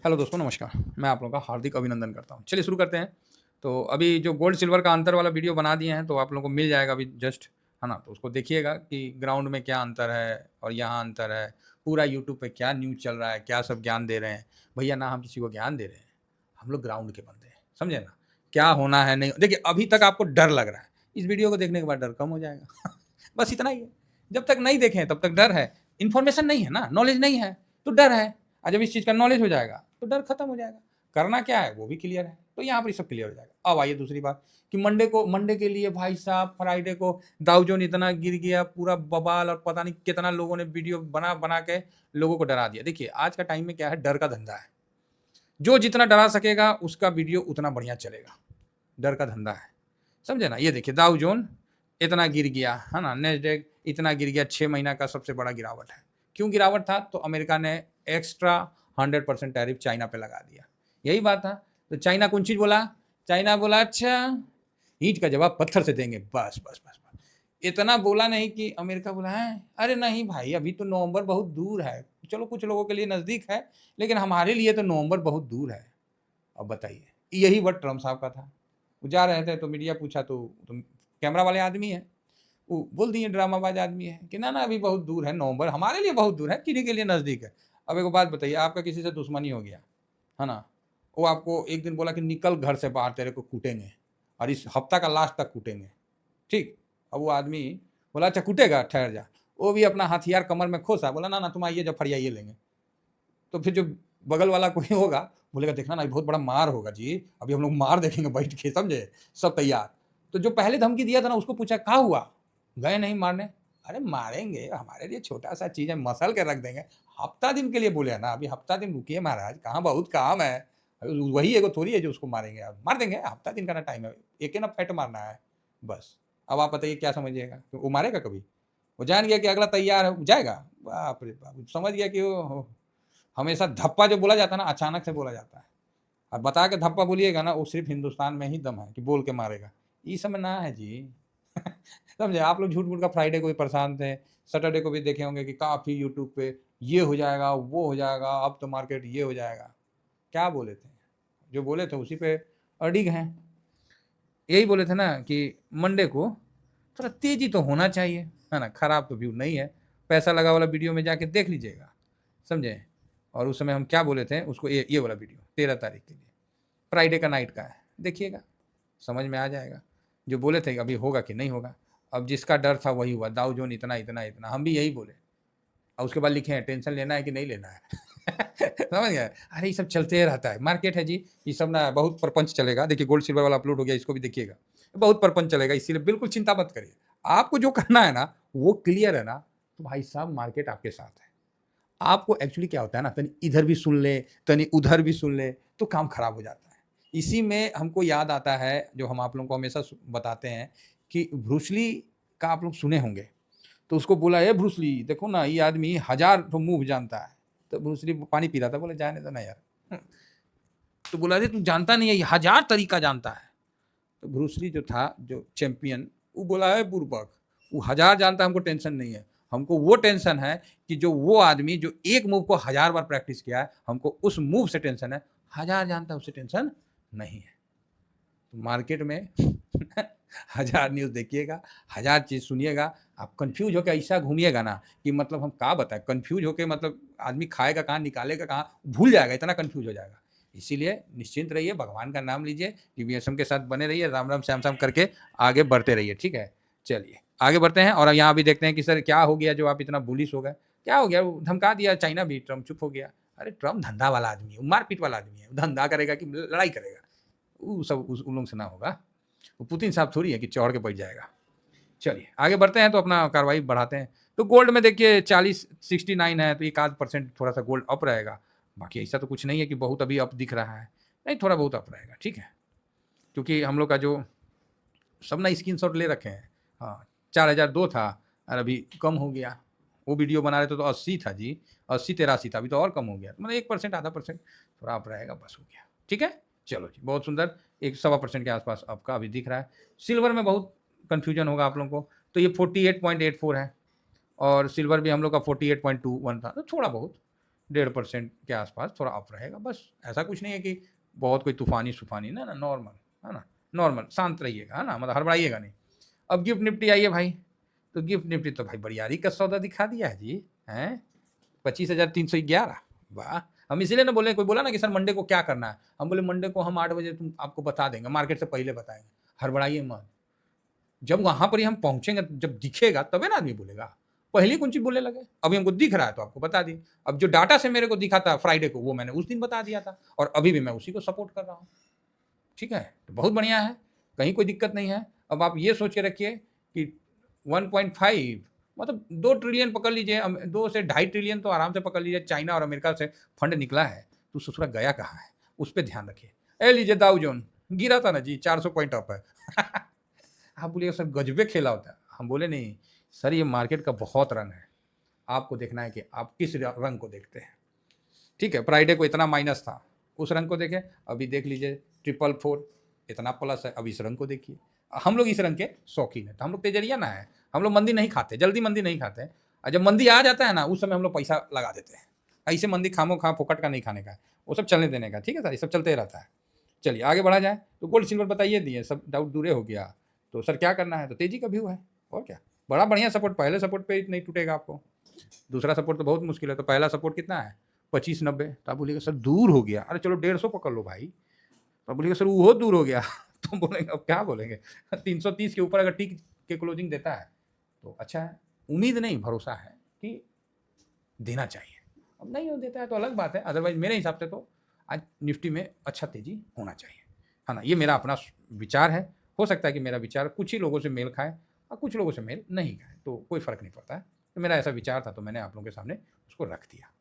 Hello दोस्तों, नमस्कार। मैं आप लोगों का हार्दिक अभिनंदन करता हूँ। चलिए शुरू करते हैं। तो अभी जो गोल्ड सिल्वर का अंतर वाला वीडियो बना दिए हैं, तो आप लोगों को मिल जाएगा अभी जस्ट, है ना? तो उसको देखिएगा कि ग्राउंड में क्या अंतर है और यहाँ अंतर है। पूरा यूट्यूब पे क्या न्यूज़ चल रहा है, क्या सब ज्ञान दे रहे हैं। भैया ना हम किसी को ज्ञान दे रहे हैं, हम लोग ग्राउंड के बंदे हैं, समझे ना? क्या होना है नहीं देखिए, अभी तक आपको डर लग रहा है, इस वीडियो को देखने के बाद डर कम हो जाएगा। बस इतना ही है। जब तक नहीं देखें तब तक डर है। इन्फॉर्मेशन नहीं है ना, नॉलेज नहीं है, तो डर है। और जब इस चीज़ का नॉलेज हो जाएगा तो डर खत्म हो जाएगा। करना क्या है वो भी क्लियर है, तो यहाँ पर ये सब क्लियर हो जाएगा। अब आइए दूसरी बात कि मंडे के लिए भाई साहब, फ्राइडे को डाउ जोन इतना गिर गया, पूरा बवाल, और पता नहीं कितना लोगों ने वीडियो बना बना के लोगों को डरा दिया। देखिए आज का टाइम में क्या है, डर का धंधा है। जो जितना डरा सकेगा उसका वीडियो उतना बढ़िया चलेगा। डर का धंधा है, समझे ना? ये देखिए डाउ जोन इतना गिर गया, है ना? नेस्डेक इतना गिर गया, 6 महीना का सबसे बड़ा गिरावट है। क्यों गिरावट था? तो अमेरिका ने एक्स्ट्रा 100% टैरिफ चाइना पे लगा दिया, यही बात था। तो चाइना कौन चीज़ बोला? चाइना बोला अच्छा ईंट का जवाब पत्थर से देंगे, बस बस बस बस। इतना बोला नहीं कि अमेरिका बोला है अरे नहीं भाई, अभी तो नवंबर बहुत दूर है। चलो कुछ लोगों के लिए नज़दीक है, लेकिन हमारे लिए तो नवंबर बहुत दूर है। अब बताइए, यही वर्ड ट्रम्प साहब का था। वो जा रहे थे तो मीडिया पूछा, तो तुम कैमरा वाले आदमी हैं, वो बोल दिए ड्रामाबाज आदमी है कि ना ना अभी बहुत दूर है, नवंबर हमारे लिए बहुत दूर है, किन्हीं के लिए नज़दीक है। अब एक बात बताइए, आपका किसी से दुश्मनी हो गया, है ना? वो आपको एक दिन बोला कि निकल घर से बाहर, तेरे को कूटेंगे, और इस हफ्ता का लास्ट तक कूटेंगे, ठीक? अब वो आदमी बोला अच्छा कूटेगा, ठहर जा। वो भी अपना हथियार कमर में खोसा, बोला ना ना तुम आइए, जब फरियाइए लेंगे। तो फिर जो बगल वाला कोई होगा बोलेगा देखना ना, ये बहुत बड़ा मार होगा जी, अभी हम लोग मार देखेंगे बैठ के, समझे? सब तैयार। तो जो पहले धमकी दिया था ना, उसको पूछा क्या हुआ? गए नहीं मारने? अरे मारेंगे, हमारे लिए छोटा सा चीज़ है, मसल के रख देंगे। हफ्ता दिन के लिए बोले हैं ना, अभी हफ्ता दिन रुकिए महाराज, कहाँ बहुत काम है। वही एगो थोड़ी है जो उसको मारेंगे, अब मार देंगे, हफ्ता दिन का ना टाइम है, एक ही ना फैट मारना है बस। अब आप बताइए क्या समझिएगा, तो वो मारेगा कभी? वो जान गया कि अगला तैयार है, जाएगा। बाप रे बाप, समझ गया कि वो हमेशा धप्पा जो बोला जाता है ना, अचानक से बोला जाता है। और बता के धप्पा बोलिएगा ना, वो सिर्फ हिंदुस्तान में ही दम है कि बोल के मारेगा। ये समय ना है जी। समझे? आप लोग झूठ-मूठ का फ्राइडे को भी परेशान थे, सैटरडे को भी देखे होंगे कि काफ़ी यूट्यूब पे ये हो जाएगा, वो हो जाएगा, अब तो मार्केट ये हो जाएगा। क्या बोले थे? जो बोले थे उसी पे अडिग हैं। यही बोले थे ना कि मंडे को थोड़ा तेज़ी तो होना चाहिए, है ना? खराब तो व्यू नहीं है। पैसा लगा वाला वीडियो में जाके देख लीजिएगा, समझे? और उस समय हम क्या बोले थे उसको, ये वाला वीडियो 13 तारीख के लिए, फ्राइडे का नाइट का है, देखिएगा, समझ में आ जाएगा। जो बोले थे अभी होगा कि नहीं होगा। अब जिसका डर था वही हुआ, दाऊ जोन इतना इतना इतना, हम भी यही बोले। और उसके बाद लिखे हैं टेंशन लेना है कि नहीं लेना है। समझ गए? अरे ये सब चलते रहता है, मार्केट है जी, ये सब ना बहुत प्रपंच चलेगा। देखिए गोल्ड सिल्वर वाला अपलोड हो गया, इसको भी देखिएगा, बहुत प्रपंच चलेगा, इसीलिए बिल्कुल चिंता मत करिए। आपको जो करना है ना वो क्लियर है ना, तो भाई साहब मार्केट आपके साथ है। आपको एक्चुअली क्या होता है ना, तनी इधर भी सुन ले, तनी उधर भी सुन ले, तो काम खराब हो जाता है। इसी में हमको याद आता है, जो हम आप लोगों को हमेशा बताते हैं कि ब्रूस ली का आप लोग सुने होंगे। तो उसको बोला, ए ब्रूस ली देखो ना, ये आदमी 1000 तो मूव जानता है। तो ब्रूस ली पानी पी रहा था, बोले जाने दो ना यार। तो बोला अरे तू जानता नहीं है, ये 1000 तरीका जानता है। तो ब्रूस ली जो था, जो चैंपियन, वो बोला है बुर्बक, वो 1000 जानता है, हमको टेंशन नहीं है। हमको वो टेंशन है कि जो वो आदमी जो एक मूव को 1000 बार प्रैक्टिस किया है, हमको उस मूव से टेंशन है। 1000 जानता है उससे टेंशन नहीं है। तो मार्केट में 1000 न्यूज़ देखिएगा, 1000 चीज़ सुनिएगा, आप कन्फ्यूज़ होके ऐसा घूमिएगा ना कि मतलब हम क्या बताएँ, कन्फ्यूज़ होके मतलब आदमी खाएगा कहाँ, निकालेगा कहाँ, भूल जाएगा, इतना कन्फ्यूज़ हो जाएगा। इसीलिए निश्चिंत रहिए, भगवान का नाम लीजिए, टीवीएसएम के साथ बने रहिए, राम राम श्याम श्याम करके आगे बढ़ते रहिए, ठीक है? चलिए आगे बढ़ते हैं, और यहाँ भी देखते हैं कि सर क्या हो गया जो आप इतना बुलिश हो गए? क्या हो गया? वो धमका दिया चाइना भी, ट्रम्प चुप हो गया। अरे ट्रम्प धंधा वाला आदमी है, मारपीट वाला आदमी है, धंधा करेगा कि लड़ाई करेगा? वो सब उन लोगों से ना होगा। वो पुतिन साहब थोड़ी है कि चढ़ के बैठ जाएगा। चलिए आगे बढ़ते हैं, तो अपना कार्रवाई बढ़ाते हैं। तो गोल्ड में देखिए 40-69 है, तो एक आध परसेंट थोड़ा सा गोल्ड अप रहेगा। बाकी ऐसा तो कुछ नहीं है कि बहुत अभी अप दिख रहा है, नहीं थोड़ा बहुत अप रहेगा, ठीक है? क्योंकि हम लोग का जो सब ना स्क्रीनशॉट ले रखे हैं। हाँ, 4002 था और अभी कम हो गया। वो वीडियो बना रहे थे तो 80 था जी, 80-83 था, अभी तो और कम हो गया, मतलब 1% आधा परसेंट थोड़ा अप रहेगा, बस हो गया, ठीक है? चलो जी, बहुत सुंदर, 1 सवा% के आसपास आपका अभी दिख रहा है। सिल्वर में बहुत कन्फ्यूजन होगा आप लोगों को, तो ये 48.84 है, और सिल्वर भी हम लोग का 48.21 था, तो थोड़ा बहुत 1.5% के आसपास थोड़ा अप रहेगा, बस। ऐसा कुछ नहीं है कि बहुत कोई तूफानी ना, नॉर्मल है ना, नॉर्मल शांत रहिएगा, है ना, मतलब हड़बड़ाइएगा नहीं। अब गिफ्ट निफ्टी आइए भाई, तो गिफ्ट निफ्टी तो भाई बढ़ियारी का सौदा दिखा दिया है जी, हैं 25,311। वाह! हम इसीलिए ना बोले, कोई बोला ना कि सर मंडे को क्या करना है, हम बोले मंडे को हम 8 बजे तुम आपको बता देंगे, मार्केट से पहले बताएंगे, हड़बड़ाइए मत। जब वहां पर ही हम पहुंचेंगे, जब दिखेगा तबे ना आदमी बोलेगा। पहले कौन चीज बोलने लगे, अभी हमको दिख रहा है तो आपको बता दिए। अब जो डाटा से मेरे को दिखा था फ्राइडे को, वो मैंने उस दिन बता दिया था, और अभी भी मैं उसी को सपोर्ट कर रहा हूँ। ठीक है, तो बहुत बढ़िया है, कहीं कोई दिक्कत नहीं है। अब आप ये सोच के रखिए कि 1.5 मतलब 2 ट्रिलियन पकड़ लीजिए, 2 से 2.5 ट्रिलियन तो आराम से पकड़ लीजिए, चाइना और अमेरिका से फंड निकला है, तो ससुरा गया कहाँ है, उस पर ध्यान रखिए। ए लीजिए दाउ जोन गिरा था ना जी, 400 पॉइंट अप है। आप बोलिए सर गजबे खेला होता है, हम बोले नहीं सर, ये मार्केट का बहुत रंग है, आपको देखना है कि आप किस रंग को देखते हैं। ठीक है, फ्राइडे को इतना माइनस था, उस रंग को देखें। अभी देख लीजिए 444 इतना प्लस है, अभी इस रंग को देखिए। हम लोग इस रंग के शौकीन है, तो हम लोग तेजरिया ना है, हम लोग मंदी नहीं खाते, जल्दी मंदी नहीं खाते, और जब मंदी आ जाता है ना, उस समय हम लोग पैसा लगा देते हैं। ऐसे मंदी खामो खा फोकट का नहीं खाने का है, वो सब चलने देने का। ठीक है सर, ये सब चलते रहता है। चलिए आगे बढ़ा जाए, तो गोल्ड सिल्वर बताइए दिए, सब डाउट दूरे हो गया। तो सर क्या करना है, तो तेजी का व्यू है, और क्या, बड़ा बढ़िया सपोर्ट, पहले सपोर्ट पे नहीं टूटेगा आपको, दूसरा सपोर्ट तो बहुत मुश्किल है। तो पहला सपोर्ट कितना है, 2590। तो आप बोलिएगा सर दूर हो गया, अरे चलो 150 पकड़ लो भाई। तो आप बोलिएगा सर वो दूर हो गया। तो बोलेंगे अब क्या बोलेंगे, 330 के ऊपर अगर टिक के क्लोजिंग देता है तो अच्छा है, उम्मीद नहीं भरोसा है कि देना चाहिए। अब नहीं हो देता है तो अलग बात है, अदरवाइज मेरे हिसाब से तो आज निफ्टी में अच्छा तेजी होना चाहिए, है ना। ये मेरा अपना विचार है, हो सकता है कि मेरा विचार कुछ ही लोगों से मेल खाए और कुछ लोगों से मेल नहीं खाए, तो कोई फ़र्क नहीं पड़ता है। तो मेरा ऐसा विचार था, तो मैंने आप लोगों के सामने उसको रख दिया।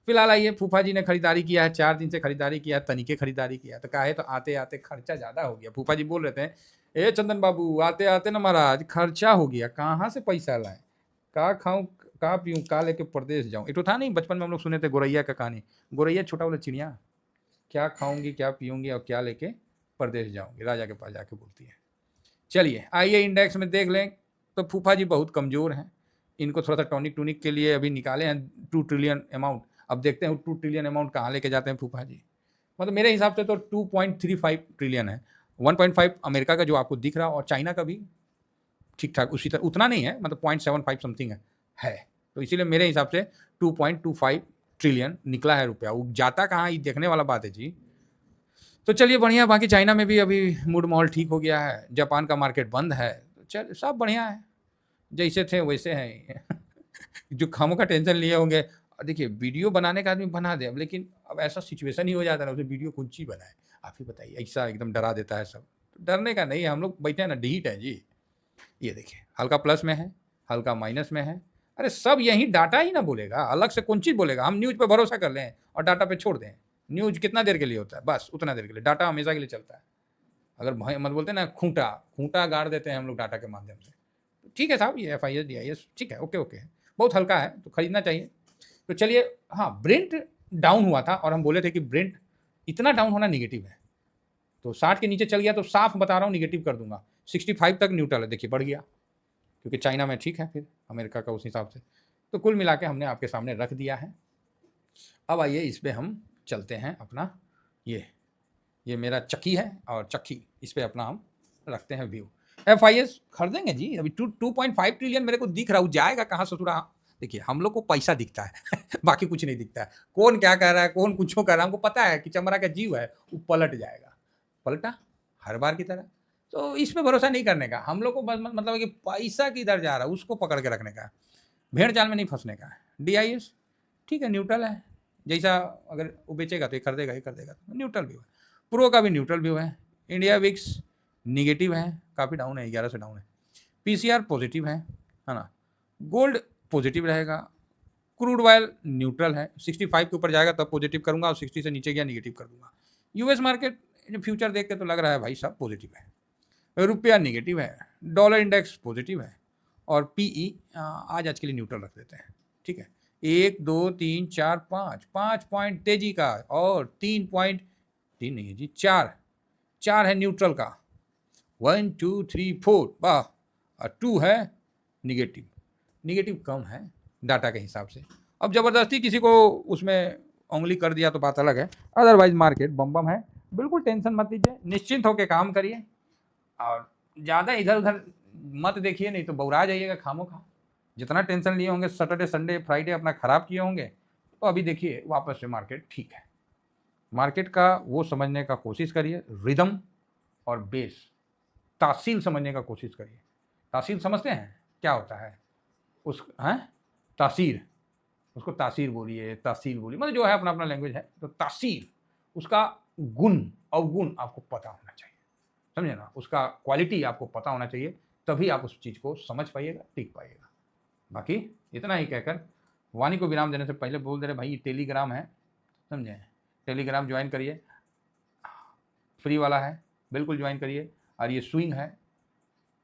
फिलहाल आइए, फूफा जी ने खरीदारी किया है, 4 दिन से खरीदारी किया है, तनिके खरीदारी किया है, तो काहे तो आते आते खर्चा ज़्यादा हो गया। फूफा जी बोल रहे थे, ए चंदन बाबू आते आते ना महाराज खर्चा हो गया, कहाँ से पैसा लाए, का खाऊं का पीऊं का लेके परदेश जाऊं। एक तो था नहीं, बचपन में हम लोग सुने थे गोरैया का कहानी, गोरैया छोटा वाला चिड़िया, क्या खाऊंगी क्या पीऊंगी और क्या लेके परदेश जाऊंगी, राजा के पास जाके बोलती है। चलिए आइए इंडेक्स में देख लें, तो फूफा जी बहुत कमज़ोर हैं, इनको थोड़ा सा टॉनिक टूनिक के लिए अभी निकाले हैं 2 ट्रिलियन अमाउंट। अब देखते हैं 2 ट्रिलियन अमाउंट कहाँ लेके जाते हैं फूफा जी। मतलब मेरे हिसाब से तो 2.35 ट्रिलियन है, 1.5 अमेरिका का जो आपको दिख रहा, और चाइना का भी ठीक ठाक उसी तरह, उतना नहीं है, मतलब 0.75 समथिंग है। तो इसीलिए मेरे हिसाब से 2.25 ट्रिलियन निकला है रुपया, वो जाता कहाँ, ये देखने वाला बात है जी। तो चलिए बढ़िया, बाकी चाइना में भी अभी मूड माहौल ठीक हो गया है, जापान का मार्केट बंद है, तो चल सब बढ़िया है, जैसे थे वैसे हैं। जो खामों का टेंशन लिए होंगे, देखिए वीडियो बनाने का आदमी बना दे, अब लेकिन अब ऐसा सिचुएशन ही हो जाता है ना, उसे वीडियो कौन सी बनाए, आप ही बताइए, ऐसा एकदम डरा देता है सब। तो डरने का नहीं है, हम लोग बैठे हैं ना, ढीठ है जी। ये देखिए हल्का प्लस में है, हल्का माइनस में है, अरे सब यही डाटा ही ना बोलेगा, अलग से कौन चीज़ बोलेगा। हम न्यूज़ पे भरोसा कर लें और डाटा पे छोड़ दें। न्यूज़ कितना देर के लिए होता है, बस उतना देर के लिए, डाटा हमेशा के लिए चलता है। अगर मत बोलते ना, खूंटा खूंटा गाड़ देते हैं हम लोग डाटा के माध्यम से। तो ठीक है साहब, ये FIS DIS ठीक है, ओके ओके है, बहुत हल्का है, तो खरीदना चाहिए। तो चलिए, हाँ ब्रेंट डाउन हुआ था, और हम बोले थे कि ब्रेंट इतना डाउन होना निगेटिव है, तो 60 के नीचे चल गया तो साफ बता रहा हूँ निगेटिव कर दूंगा। 65 तक न्यूट्रल है, देखिए बढ़ गया, क्योंकि चाइना में ठीक है, फिर अमेरिका का उस हिसाब से। तो कुल मिला के हमने आपके सामने रख दिया है। अब आइए इस पर हम चलते हैं अपना, ये मेरा चक्की है, और चक्की इस पर अपना हम रखते हैं व्यू। FIS खरीदेंगे जी, अभी 2.5 ट्रिलियन मेरे को दिख रहा, जाएगा कहाँ ससुरा। देखिए हम लोग को पैसा दिखता है, बाकी कुछ नहीं दिखता है, कौन क्या कह रहा है, कौन कुछ कर रहा है, हमको पता है कि चमड़ा का जीव है, वो पलट जाएगा, पलटा हर बार की तरह। तो इस पे भरोसा नहीं करने का, हम लोग को बस मतलब है कि पैसा किधर जा रहा है उसको पकड़ के रखने का, भेड़ चाल में नहीं फंसने का। DIS ठीक है, न्यूट्रल है, जैसा अगर वो बेचेगा तो ये कर देगा, न्यूट्रल व्यू है। प्रो का भी न्यूट्रल व्यू है। इंडिया विक्स निगेटिव है, काफ़ी डाउन है, 11 से डाउन है। PCR पॉजिटिव है ना। गोल्ड पॉजिटिव रहेगा। क्रूड ऑयल न्यूट्रल है, 65 के ऊपर जाएगा तब पॉजिटिव करूंगा, और 60 से नीचे गया निगेटिव कर दूंगा। US मार्केट फ्यूचर देख के तो लग रहा है भाई सब पॉजिटिव है। रुपया निगेटिव है, डॉलर इंडेक्स पॉजिटिव है, और PE आज के लिए न्यूट्रल रख देते हैं। ठीक है, 1 2 3 4 5 पॉइंट तेजी का, और 3 नहीं है जी, 4 है न्यूट्रल का, 1 2 3 4 वाह, और 2 है निगेटिव कम है डाटा के हिसाब से, अब ज़बरदस्ती किसी को उसमें उंगली कर दिया तो बात अलग है, अदरवाइज मार्केट बम बम है। बिल्कुल टेंशन मत लीजिए, निश्चिंत होकर काम करिए और ज़्यादा इधर उधर मत देखिए, नहीं तो बौरा जाइएगा खामोखा। जितना टेंशन लिए होंगे सैटरडे संडे फ्राइडे अपना खराब किए होंगे, तो अभी देखिए वापस से मार्केट ठीक है। मार्केट का वो समझने का कोशिश करिए, रिदम और बेस, तासील समझने का कोशिश करिए। तासील समझते हैं क्या होता है? उस हैं तासीर, उसको तासीर बोलिए, तासील बोलिए, मतलब जो है अपना अपना लैंग्वेज है। तो तासीर, उसका गुण अवगुण आपको पता होना चाहिए, समझे ना? उसका क्वालिटी आपको पता होना चाहिए, तभी आप उस चीज़ को समझ पाइएगा, टिक पाइएगा। बाकी इतना ही कहकर वाणी को विराम देने से पहले बोल दे रहे भाई, टेलीग्राम है, समझे? टेलीग्राम ज्वाइन करिए, फ्री वाला है, बिल्कुल ज्वाइन करिए। और ये स्विंग है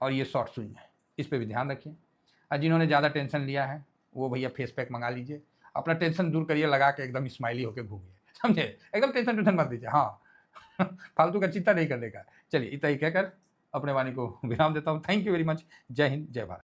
और ये शॉर्ट स्विंग है, इस पर भी ध्यान रखिए। और जिन्होंने ज़्यादा टेंशन लिया है वो भैया फेस पैक मंगा लीजिए, अपना टेंशन दूर करिए, लगा के एकदम स्माइली होकर घूमिए, समझे? एकदम टेंशन टेंशन मत दीजिए, हाँ फालतू का चिंता नहीं करने का। चलिए इतना ही कहकर अपने वाणी को विराम देता हूँ। Thank you very much. जय हिंद, जय भारत।